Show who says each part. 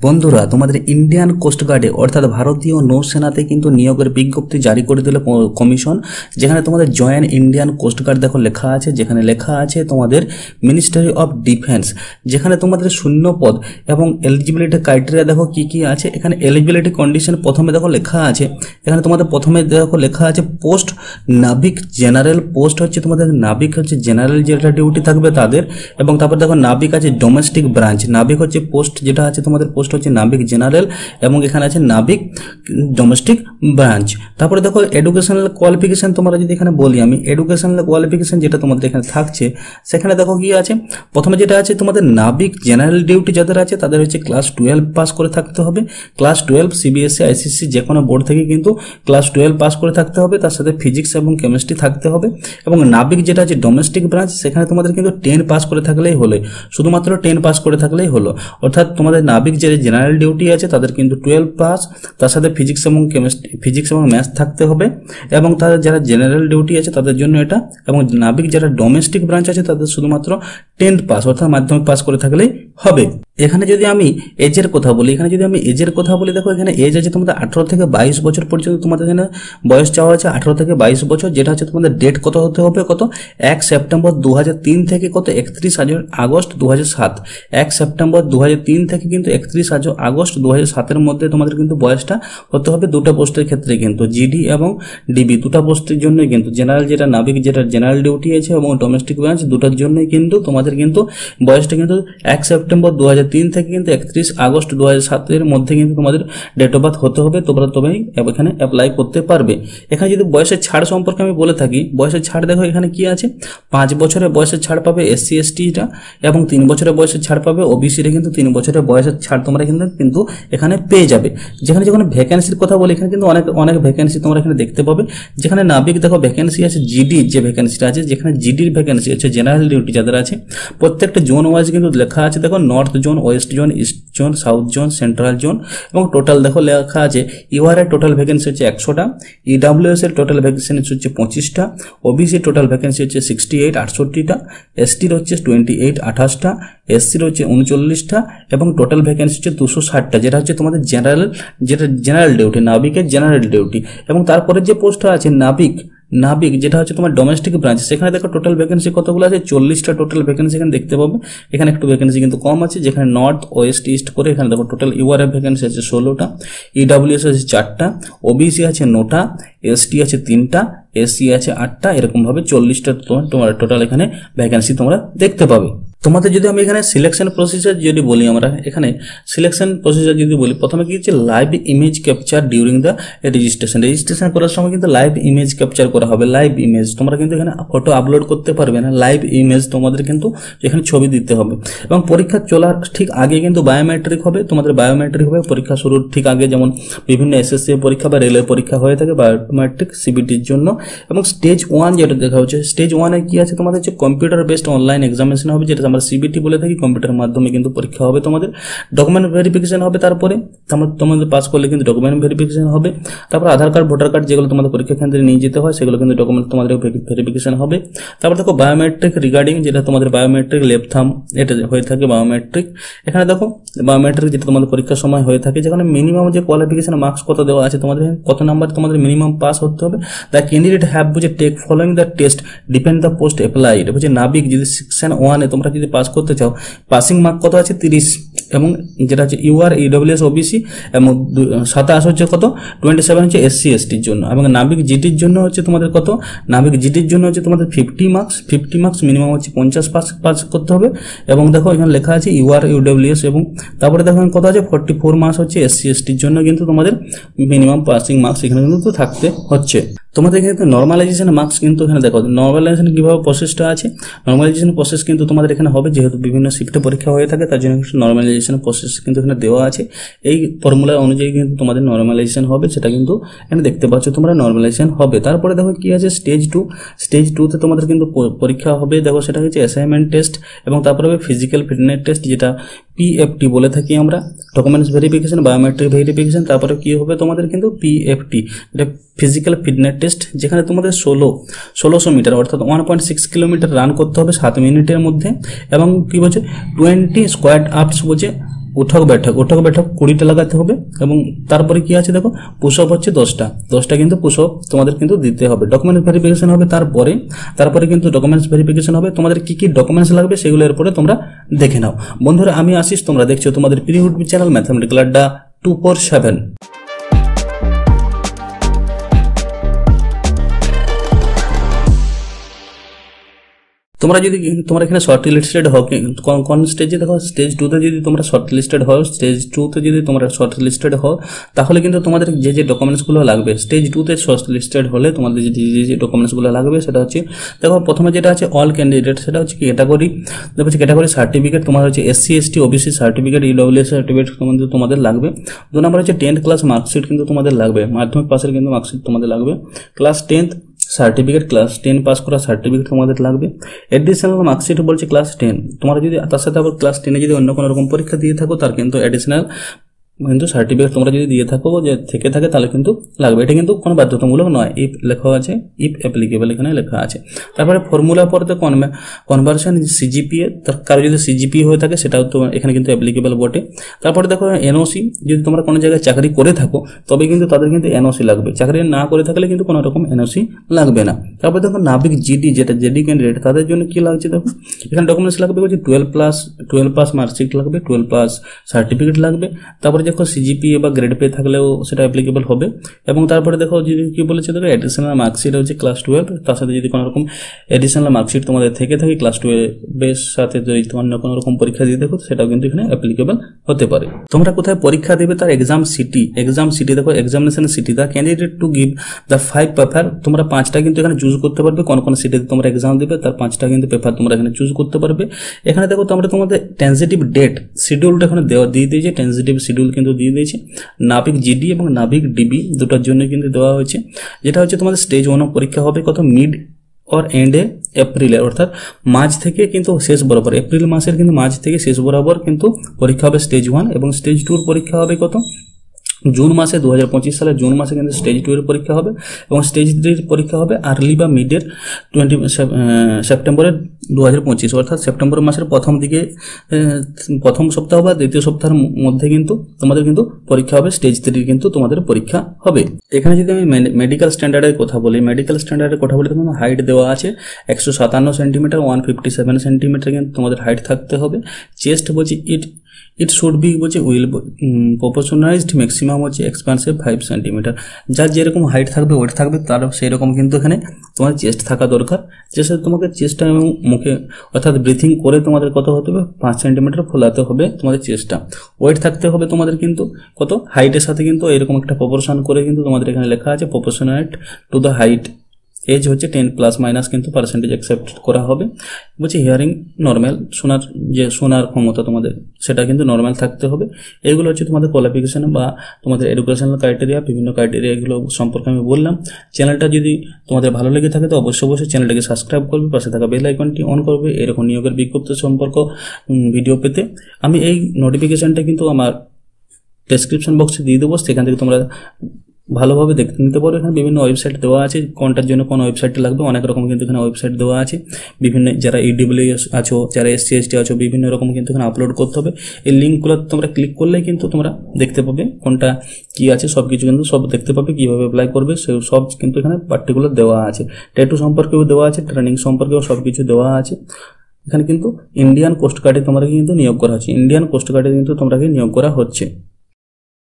Speaker 1: বন্ধুরা, তোমাদের Indian coast গার্ডে অর্থাৎ ভারতীয় নৌসেনাতে কিন্তু নিয়োগের বিজ্ঞপ্তি জারি করে দিল কমিশন। যেখানে তোমাদের জয়েন ইন্ডিয়ান কোস্ট গার্ড দেখো লেখা আছে, যেখানে লেখা আছে তোমাদের মিনিস্ট্রি অফ ডিফেন্স। যেখানে তোমাদের শূন্য পদ এবং এলিজিবিলিটি ক্রাইটেরিয়া দেখো কি কি আছে। এখানে এলিজিবিলিটি কন্ডিশন প্রথমে দেখো লেখা আছে, এখানে তোমাদের প্রথমে দেখো লেখা আছে পোস্ট নাবিক জেনারেল। পোস্ট হচ্ছে তোমাদের নাবিক হচ্ছে জেনারেল যেটা ডিউটি থাকবে তাদের, এবং তারপর দেখো নাবিক আছে ডোমেস্টিক ব্রাঞ্চ। নাবিক হচ্ছে পোস্ট যেটা আছে তোমাদের পোস্ট হচ্ছে নাবিক জেনারেল, এবং এখানে আছে নাবিক ডোমেস্টিক ব্রাঞ্চ। তারপরে দেখো এডুকেশনাল কোয়ালিফিকেশন, তোমরা যদি এখানে বলি আমি এডুকেশনাল কোয়ালিফিকেশন যেটা তোমাদের এখানে থাকছে, সেখানে দেখো কি আছে। প্রথমে যেটা আছে তোমাদের নাবিক জেনারেল ডিউটি যাদের আছে তাদের হচ্ছে ক্লাস 12 পাস করে থাকতে হবে। ক্লাস 12 সিবিএসসি আইসিএসসি যে কোনো বোর্ড থেকে কিন্তু ক্লাস 12 পাস করে থাকতে হবে, তার সাথে ফিজিক্স এবং কেমিস্ট্রি থাকতে হবে। এবং নাবিক যেটা আছে ডোমেস্টিক ব্রাঞ্চ, সেখানে তোমাদের কিন্তু 10 পাস করে থাকলেই হলো, শুধুমাত্র 10 পাস করে থাকলেই হলো। অর্থাৎ তোমাদের নাবিক যে জেনারেল ডিউটি আছে তাদের কিন্তু 12 পাস, তার সাথে ফিজিক্স এবং কেমিস্ট্রি ফিজিক্স এবং ম্যাথস থাকতে হবে। এবং তাদের যারা জেনারেল ডিউটি আছে তাদের জন্য এটা, এবং নাবিক যারা ডোমেস্টিক ব্রাঞ্চ আছে তাদের শুধুমাত্র 10th পাস অর্থাৎ মাধ্যমিক পাস করে থাকলেই হবে। এখানে যদি আমি এজের কথা বলি, দেখো এখানে এজ আছে তোমাদের 18 থেকে 22 বছর পর্যন্ত তোমাদের এখানে বয়স চাওয়া আছে, 18 থেকে 22 বছর। যেটা হচ্ছে তোমাদের ডেট কত হতে হবে, কত 1 সেপ্টেম্বর 2003 থেকে কত 31 আগস্ট 2007। 1 সেপ্টেম্বর 2003 থেকে কিন্তু 31 আগস্ট 2007 এর মধ্যে তোমাদের কিন্তু বয়সটা হতে হবে। দুটো পোস্টের ক্ষেত্রে কিন্তু জিডি এবং ডিবি দুটো পোস্টের জন্যই কিন্তু জেনারেল যেটা নাবিক যেটা জেনারেল ডিউটি আছে এবং ডোমেস্টিক ব্রাঞ্চ দুটোর জন্যই কিন্তু তোমাদের কিন্তু বয়সটা কিন্তু 1 সেপ্টেম্বর 2003 থেকে কিন্তু 31 আগস্ট 2007 এর মধ্যে কিন্তু তোমাদের ডেট অফ বার্থ হতে হবে, তোমরা তবেই এখানে অ্যাপ্লাই করতে পারবে। এখানে যদি বয়সের ছাড় সম্পর্কে আমি বলে থাকি, বয়সের ছাড় দেখো এখানে কি আছে, 5 বছরের বয়সের ছাড় পাবে এসসি এসটিটা, এবং 3 বছরের বয়সের ছাড় পাবে ওবিসিটা। কিন্তু 3 বছরের বয়সের ছাড় তোমরা কিন্তু এখানে পেয়ে যাবে। যেখানে যখন ভ্যাকেন্সির কথা বলি, এখানে কিন্তু অনেক ভ্যাকেন্সি তোমরা এখানে দেখতে পাবে। যেখানে নাবিক দেখো ভ্যাকেন্সি আছে, জিডি যে ভ্যাকেন্সিটা আছে, যেখানে জিডির ভ্যাকেন্সি আছে জেনারেল ডিউটি যাদের আছে, প্রত্যেকটা জোন ওয়াইজ কিন্তু লেখা আছে। দেখো north zone, West zone, east zone, south zone, central zone, এবং টোটাল দেখো লেখা আছে। ইউআর এর টোটাল ভ্যাকেন্সি হচ্ছে 100টা, ইডব্লিউএস এর টোটাল ভ্যাকেন্সি হচ্ছে 25টা, ওবিসি টোটাল ভ্যাকেন্সি হচ্ছে 68 68টা, এসটির হচ্ছে 28 28টা, এসসির হচ্ছে 39টা, এবং টোটাল ভ্যাকেন্সি হচ্ছে 260টা, যেটা হচ্ছে তোমাদের জেনারেল ডিউটি, নাবিকের জেনারেল ডিউটি। এবং তারপরে যে পোস্টটা আছে নাবিক যেটা হচ্ছে তোমার ডোমেস্টিক ব্রাঞ্চ, সেখানে দেখো টোটাল ভ্যাকেন্সি কতগুলো আছে, 40টা টোটাল ভ্যাকেন্সি এখানে দেখতে পাবে। এখানে একটু ভ্যাকেন্সি কিন্তু কম আছে, যেখানে নর্থ ওয়েস্ট ইস্ট করে এখানে দেখো টোটাল ইউআরএফ ভ্যাকেন্সি আছে 16টা, ইডব্লিউএস আছে 4টা, ওবিসি আছে 9টা, এসটি আছে 3টা, এসসি আছে 8টা, এরকম ভাবে 40টা তোমার টোটাল এখানে ভ্যাকেন্সি তোমরা দেখতে পাবে। তোমাদের যদি আমি এখানে সিলেকশন প্রসিজার যদি বলি, আমরা এখানে সিলেকশন প্রসিজার যদি বলি, প্রথমে কি হচ্ছে live image capture during the registration করার সময় কিন্তু লাইভ ইমেজ ক্যাপচার করা হবে। লাইভ ইমেজ তোমরা কিন্তু এখানে ফটো আপলোড করতে পারবে না, লাইভ ইমেজ তোমাদের কিন্তু এখানে ছবি দিতে হবে। এবং পরীক্ষা চলার ঠিক আগে কিন্তু বায়োমেট্রিক হবে, তোমাদের বায়োমেট্রিক হবে পরীক্ষা শুরুর ঠিক আগে, যেমন বিভিন্ন এসএসসি পরীক্ষা বা রেলের পরীক্ষা হয়ে থাকে বায়োমেট্রিক সিবিটির জন্য। এবং স্টেজ 1 যেটা দেখা হচ্ছে, স্টেজ 1 এ কি আছে তোমাদের হচ্ছে কম্পিউটার বেসড অনলাইন এক্সামিনেশন হবে, যেটা আমরা সিবিটি বলে থাকি। কম্পিউটারের মাধ্যমে কিন্তু পরীক্ষা হবে, তোমাদের ডকুমেন্ট ভেরিফিকেশন হবে। তারপরে তোমাদের পাস করলে কিন্তু ডকুমেন্ট ভেরিফিকেশন হবে। তারপর আধার কার্ড, ভোটার কার্ড যেগুলো তোমাদের পরীক্ষা কেন্দ্রে নিয়ে যেতে হয়, সেগুলো কিন্তু ডকুমেন্ট তোমাদের ভেরিফিকেশন হবে। তারপর দেখো বায়োমেট্রিক রিগার্ডিং, যেটা তোমাদের বায়োমেট্রিক লেফট থাম্ব এটা হয়ে থাকে বায়োমেট্রিক। এখানে দেখো বায়োমেট্রিক যেটা তোমাদের পরীক্ষার সময় হয়ে থাকে, যেখানে মিনিমাম যে কোয়ালিফিকেশন মার্কস কত দেওয়া আছে, তোমাদের কত নাম্বার তোমাদের মিনিমাম পাস হতে হবে। দ্য ক্যান্ডিডেট হ্যাভ বুঝে take following the test depend the post applied. বুঝে নাবিক যদি সেকশন 1 এ তোমরা যদি পাস করতে চাও, পাসিং মার্ক কত আছে 30, এবং যেটা হচ্ছে ইউআর ইডব্লিউএস ওবিসি, এবং 27 হচ্ছে কত 27 হচ্ছে এসসি এসটির জন্য। এবং নাবিক জিটির জন্য হচ্ছে তোমাদের কত, নাবিক জিটির জন্য হচ্ছে তোমাদের 50 মার্কস মিনিমাম হচ্ছে 50 পাস করতে হবে। এবং দেখো এখানে লেখা আছে ইউআর ইডব্লিউএস, এবং তারপরে দেখো কত আছে 44 মার্কস হচ্ছে এসসি এসটির জন্য কিন্তু তোমাদের মিনিমাম পাসিং মার্কস এখানে কিন্তু থাকতে হচ্ছে। তোমাদের এখানে নর্মালাইজেশন মার্কস কিন্তু এখানে দেখো নর্মালাইজেশন কিভাবে প্রসেসটা আছে। নর্মালাইজেশন প্রসেস কিন্তু তোমাদের এখানে হবে, যেহেতু বিভিন্ন শিফটে পরীক্ষা হয়ে থাকে, তার জন্য নর্মালাইজেশন প্রসেস কিন্তু এখানে দেওয়া আছে। এই ফর্মুলা অনুযায়ী কিন্তু তোমাদের নর্মালাইজেশন হবে, সেটা কিন্তু এখানে দেখতে পাচ্ছ তোমরা নর্মালাইজেশন হবে। তারপরে দেখো কি আছে স্টেজ 2 তে তোমাদের কিন্তু পরীক্ষা হবে। দেখো সেটা হচ্ছে অ্যাসাইনমেন্ট টেস্ট, এবং তারপরে হবে ফিজিক্যাল ফিটনেস টেস্ট, যেটা পিএফটি বলে থাকি আমরা, ডকুমেন্টস ভেরিফিকেশন, বায়োমেট্রিক ভেরিফিকেশন। তারপরে কি হবে তোমাদের কিন্তু পিএফটি, এটা ফিজিক্যাল ফিটনেস টেস্ট, যেখানে তোমাদের 1600 মিটার অর্থাৎ 1.6 কিলোমিটার রান করতে হবে 7 মিনিটের মধ্যে। এবং কি বলছে 20 স্কোয়াড আপস বলছে উঠক बैठक 20টা লাগাতে হবে এবং তারপরে কি আছে দেখো পুশ আপ হচ্ছে 10টা কিন্তু পুশ আপ তোমাদের কিন্তু দিতে হবে। ডকুমেন্ট ভেরিফিকেশন হবে তারপরে কিন্তু ডকুমেন্টস ভেরিফিকেশন হবে। তোমাদের কি কি ডকুমেন্টস লাগবে সেগুলো এরপরে তোমরা দেখে নাও। বন্ধুরা আমি আশিস, তোমরা দেখছো তোমাদের প্রিয় ইউটিউব চ্যানেল ম্যাথমেটিক্যাল আড্ডা 247। তোমরা এখানে শর্ট লিস্টেড হও কোন স্টেজে দেখো স্টেজ 2 তে যদি তোমরা শর্ট লিস্টেড হও, স্টেজ 2 তে যদি তোমরা শর্ট লিস্টেড হও তাহলে কিন্তু তোমাদের যে ডকুমেন্টস গুলো লাগবে স্টেজ 2 তে শর্ট লিস্টেড হলে তোমাদের যে ডকুমেন্টস গুলো লাগবে সেটা হচ্ছে দেখো প্রথমে যেটা আছে অল ক্যান্ডিডেট, সেটা হচ্ছে ক্যাটাগরি, দেখো ক্যাটাগরি সার্টিফিকেট তোমার হচ্ছে SC ST OBC certificate, EWS certificate তোমাদের লাগবে। 2 নম্বর হচ্ছে 10th ক্লাস মার্কশিট কিন্তু তোমাদের লাগবে, মাধ্যমিক পাশের কিন্তু মার্কশিট তোমাদের লাগবে। Class 10th certificate, class 10 pass করা সার্টিফিকেট তোমাদের লাগবে। এডিশনাল মার্কশিট বলছে ক্লাস 10, তোমরা যদি তার সাথে আবার ক্লাস 10 যদি অন্য কোনো রকম পরীক্ষা দিয়ে থাকো তার কিন্তু এডিশনাল কিন্তু সার্টিফিকেট তোমরা যদি দিয়ে থাকো যে থেকে থাকে তাহলে কিন্তু লাগবে। এটা কিন্তু কোনো বাধ্যতামূলক নয়, ইফ লেখা আছে, ইফ অ্যাপ্লিকেবল এখানে লেখা আছে। তারপরে ফর্মুলা পরে তো কনভার্সন CGPA, তার কারো যদি CGPA হয়ে থাকে সেটাও তো এখানে কিন্তু অ্যাপ্লিকেবল বটে। তারপরে দেখো NOC, যদি তোমরা কোনো জায়গায় চাকরি করে থাকো তবে কিন্তু তাদের কিন্তু NOC লাগবে, চাকরি না করে থাকলে কিন্তু কোনো রকম NOC লাগবে না। তারপরে দেখো নাবিক GD, যেটা JD ক্যান্ডিডেট তাদের জন্য কি লাগছে দেখো এখানে ডকুমেন্টস লাগবে হচ্ছে 12 পাস মার্কশিট লাগবে, 12 পাস সার্টিফিকেট লাগবে। তারপরে দেখো CGPA বা গ্রেড পে থাকলেও সেটা অ্যাপ্লিকেবল হবে। এবং তারপরে দেখো যদি কি বলেছে দেখো এডিশনাল মার্কশিট হচ্ছে ক্লাস 12, তার সাথে যদি কোনো রকম এডিশনাল মার্কশিট তোমাদের থেকে থাকে ক্লাস 12 এর সাথে যদি অন্য কোনো রকম পরীক্ষা দিয়ে দেখো সেটাও কিন্তু এখানে অ্যাপ্লিকেবল হতে পারে। তোমরা কোথায় পরীক্ষা দেবে তার এক্সাম সিটি দেখো examination city, the candidate to give the 5 paper, তোমরা 5টা কিন্তু এখানে চুজ করতে পারবে কোন কোন সিটিতে তোমরা এক্সাম দিবে, তার 5টা কিন্তু পেপার তোমরা এখানে চুজ করতে পারবে। এখানে দেখো তোমরা তোমাদের টেন্টেটিভ ডেট শিডিউলটা এখানে দিয়ে দিয়েছে, টেন্টেটিভ শিডিউল কিন্তু দিয়ে দিয়েছে। নাবিক GD এবং নাবিক DB দুটার জন্য কিন্তু দেওয়া হয়েছে। যেটা হচ্ছে তোমাদের স্টেজ 1 পরীক্ষা হবে কত মিড और एंडे एप्रिल अर्थात मार्च থেকে কিন্তু শেষ বরাবর এপ্রিল মাসের কিন্তু মার্চ থেকে শেষ বরাবর কিন্তু পরীক্ষা হবে স্টেজ 1 এবং স্টেজ 2 এর পরীক্ষা হবে কত জুন মাসে 2025 সালে জুন মাসে কিন্তু স্টেজ 2 এর পরীক্ষা হবে এবং স্টেজ 3 এর পরীক্ষা হবে আর্লি বা মিডের 20 সেপ্টেম্বরের 2025 অর্থাৎ সেপ্টেম্বর মাসের প্রথম সপ্তাহ বা দ্বিতীয় সপ্তাহের মধ্যে কিন্তু তোমাদের কিন্তু পরীক্ষা হবে স্টেজ 3 কিন্তু তোমাদের পরীক্ষা হবে। এখানে যদি আমি মেডিকেল স্ট্যান্ডার্ডের কথা বলি তোমাদের হাইট দেওয়া আছে 157 সেন্টিমিটার 157 সেন্টিমিটার কিন্তু তোমাদের হাইট থাকতে হবে। চেস্ট বলছি ইট শুড বি বলছে উইল প্রপোর্শনালাইজড ম্যাক্সিমাম হচ্ছে এক্সপান্সিভ 5 সেন্টিমিটার, যার যেরকম হাইট থাকবে ওয়েট থাকবে তার সেই রকম কিন্তু এখানে তোমার চেস্ট থাকা দরকার। চেস্টে তোমাকে চেস্টটা এবং মুখে অর্থাৎ ব্রিথিং করে তোমাদের কত হতে হবে 5 সেন্টিমিটার ফোলাতে হবে তোমাদের চেস্টটা। ওয়েট থাকতে হবে তোমাদের কিন্তু কত হাইটের সাথে কিন্তু এরকম একটা প্রপোর্শন করে কিন্তু তোমাদের এখানে লেখা আছে proportionate to the height. Age হচ্ছে 10 প্লাস মাইনাস কিন্তু পার্সেন্টেজ অ্যাকসেপ্ট করা হবে। বলছে হিয়ারিং নর্মাল, শোনার ক্ষমতা তোমাদের সেটা কিন্তু নর্মাল থাকতে হবে। এগুলো হচ্ছে তোমাদের কোয়ালিফিকেশন বা তোমাদের এডুকেশনাল ক্রাইটেরিয়া, বিভিন্ন ক্রাইটেরিয়া এগুলো সম্পর্কে আমি বললাম। চ্যানেলটা যদি তোমাদের ভালো লেগে থাকে তো অবশ্যই চ্যানেলটাকে সাবস্ক্রাইব করবে, পাশে থাকা বেল আইকনটি অন করবে এরকম নিয়োগের বিজ্ঞপ্তি সম্পর্ক ভিডিও পেতে। আমি এই নোটিফিকেশনটা কিন্তু আমার ডেসক্রিপশন বক্সে দিয়ে দেবো, সেখান থেকে তোমরা ভালোভাবে দেখতে নিতে পারো। এখানে বিভিন্ন ওয়েবসাইট দেওয়া আছে, কোনটার জন্য কোন ওয়েবসাইটটা লাগবে অনেক রকম কিন্তু এখানে ওয়েবসাইট দেওয়া আছে। বিভিন্ন যারা EWS আছো, যারা SC ST আছো, বিভিন্ন রকম কিন্তু এখানে আপলোড করতে হবে। এই লিঙ্কগুলো তোমরা ক্লিক করলেই কিন্তু তোমরা দেখতে পাবে কোনটা কি আছে, সব কিছু কিন্তু সব দেখতে পাবে, কিভাবে অ্যাপ্লাই করবে সব কিন্তু এখানে পার্টিকুলার দেওয়া আছে। ট্যাটু সম্পর্কেও দেওয়া আছে, ট্রেনিং সম্পর্কেও সব কিছু দেওয়া আছে। এখানে কিন্তু ইন্ডিয়ান কোস্ট গার্ডে তোমরা কিন্তু নিয়োগ করা হচ্ছে, ইন্ডিয়ান কোস্ট গার্ডে কিন্তু তোমরা নিয়োগ করা হচ্ছে।